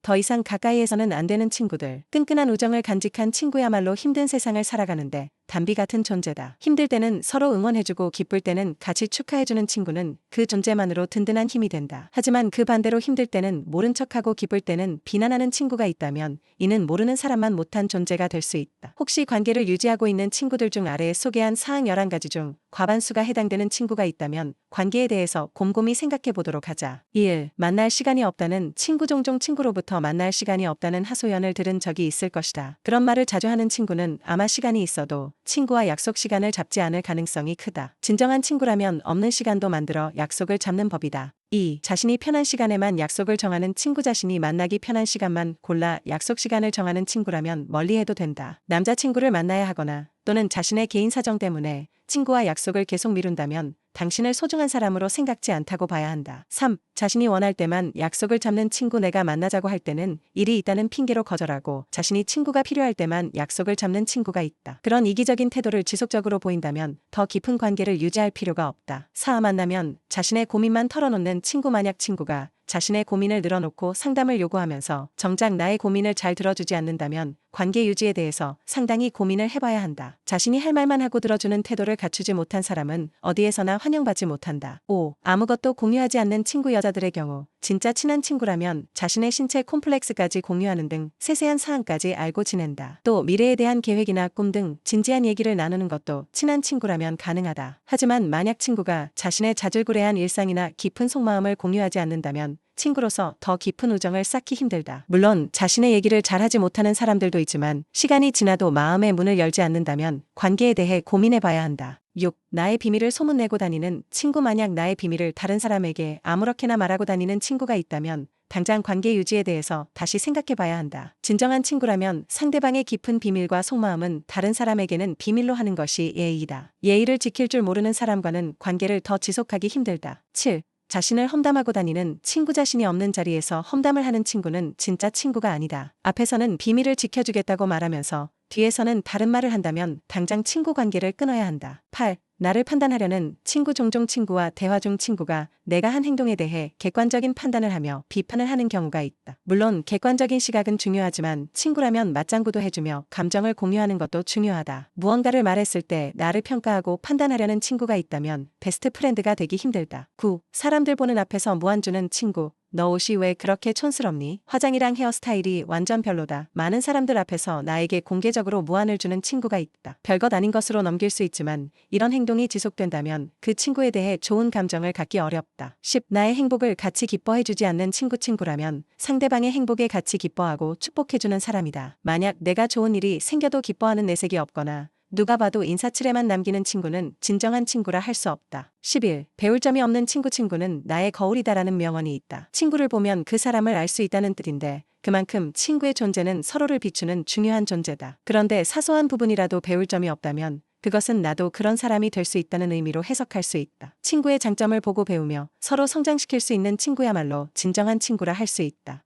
더 이상 가까이에서는 안 되는 친구들. 끈끈한 우정을 간직한 친구야말로 힘든 세상을 살아가는데 담비 같은 존재다. 힘들 때는 서로 응원해주고 기쁠 때는 같이 축하해주는 친구는 그 존재만으로 든든한 힘이 된다. 하지만 그 반대로 힘들 때는 모른 척하고 기쁠 때는 비난하는 친구가 있다면 이는 모르는 사람만 못한 존재가 될 수 있다. 혹시 관계를 유지하고 있는 친구들 중 아래에 소개한 사항 11가지 중 과반수가 해당되는 친구가 있다면 관계에 대해서 곰곰이 생각해 보도록 하자. 1. 만날 시간이 없다는 친구. 종종 친구로부터 만날 시간이 없다는 하소연을 들은 적이 있을 것이다. 그런 말을 자주 하는 친구는 아마 시간이 있어도 친구와 약속 시간을 잡지 않을 가능성이 크다. 진정한 친구라면 없는 시간도 만들어 약속을 잡는 법이다. 2. 자신이 편한 시간에만 약속을 정하는 친구. 자신이 만나기 편한 시간만 골라 약속 시간을 정하는 친구라면 멀리해도 된다. 남자친구를 만나야 하거나 또는 자신의 개인 사정 때문에 친구와 약속을 계속 미룬다면 당신을 소중한 사람으로 생각지 않다고 봐야 한다. 3. 자신이 원할 때만 약속을 잡는 친구. 내가 만나자고 할 때는 일이 있다는 핑계로 거절하고 자신이 친구가 필요할 때만 약속을 잡는 친구가 있다. 그런 이기적인 태도를 지속적으로 보인다면 더 깊은 관계를 유지할 필요가 없다. 4. 만나면 자신의 고민만 털어놓는 친구. 만약 친구가 자신의 고민을 늘어놓고 상담을 요구하면서 정작 나의 고민을 잘 들어주지 않는다면 관계 유지에 대해서 상당히 고민을 해봐야 한다. 자신이 할 말만 하고 들어주는 태도를 갖추지 못한 사람은 어디에서나 환영받지 못한다. 5. 아무것도 공유하지 않는 친구. 여자들의 경우 진짜 친한 친구라면 자신의 신체 콤플렉스까지 공유하는 등 세세한 사항까지 알고 지낸다. 또 미래에 대한 계획이나 꿈 등 진지한 얘기를 나누는 것도 친한 친구라면 가능하다. 하지만 만약 친구가 자신의 자질구레한 일상이나 깊은 속마음을 공유하지 않는다면 친구로서 더 깊은 우정을 쌓기 힘들다. 물론 자신의 얘기를 잘하지 못하는 사람들도 있지만 시간이 지나도 마음의 문을 열지 않는다면 관계에 대해 고민해봐야 한다. 6. 나의 비밀을 소문내고 다니는 친구. 만약 나의 비밀을 다른 사람에게 아무렇게나 말하고 다니는 친구가 있다면 당장 관계 유지에 대해서 다시 생각해봐야 한다. 진정한 친구라면 상대방의 깊은 비밀과 속마음은 다른 사람에게는 비밀로 하는 것이 예의이다. 예의를 지킬 줄 모르는 사람과는 관계를 더 지속하기 힘들다. 7. 자신을 험담하고 다니는 친구. 자신이 없는 자리에서 험담을 하는 친구는 진짜 친구가 아니다. 앞에서는 비밀을 지켜주겠다고 말하면서 뒤에서는 다른 말을 한다면 당장 친구 관계를 끊어야 한다. 8. 나를 판단하려는 친구. 종종 친구와 대화 중 친구가 내가 한 행동에 대해 객관적인 판단을 하며 비판을 하는 경우가 있다. 물론 객관적인 시각은 중요하지만 친구라면 맞장구도 해주며 감정을 공유하는 것도 중요하다. 무언가를 말했을 때 나를 평가하고 판단하려는 친구가 있다면 베스트 프렌드가 되기 힘들다. 9. 사람들 보는 앞에서 무안주는 친구. 너 옷이 왜 그렇게 촌스럽니? 화장이랑 헤어스타일이 완전 별로다. 많은 사람들 앞에서 나에게 공개적으로 무안을 주는 친구가 있다. 별것 아닌 것으로 넘길 수 있지만 이런 행동이 지속된다면 그 친구에 대해 좋은 감정을 갖기 어렵다. 10. 나의 행복을 같이 기뻐해주지 않는 친구. 친구라면 상대방의 행복에 같이 기뻐하고 축복해주는 사람이다. 만약 내가 좋은 일이 생겨도 기뻐하는 내색이 없거나 누가 봐도 인사치레만 남기는 친구는 진정한 친구라 할 수 없다. 11. 배울 점이 없는 친구. 친구는 나의 거울이다라는 명언이 있다. 친구를 보면 그 사람을 알 수 있다는 뜻인데 그만큼 친구의 존재는 서로를 비추는 중요한 존재다. 그런데 사소한 부분이라도 배울 점이 없다면 그것은 나도 그런 사람이 될 수 있다는 의미로 해석할 수 있다. 친구의 장점을 보고 배우며 서로 성장시킬 수 있는 친구야말로 진정한 친구라 할 수 있다.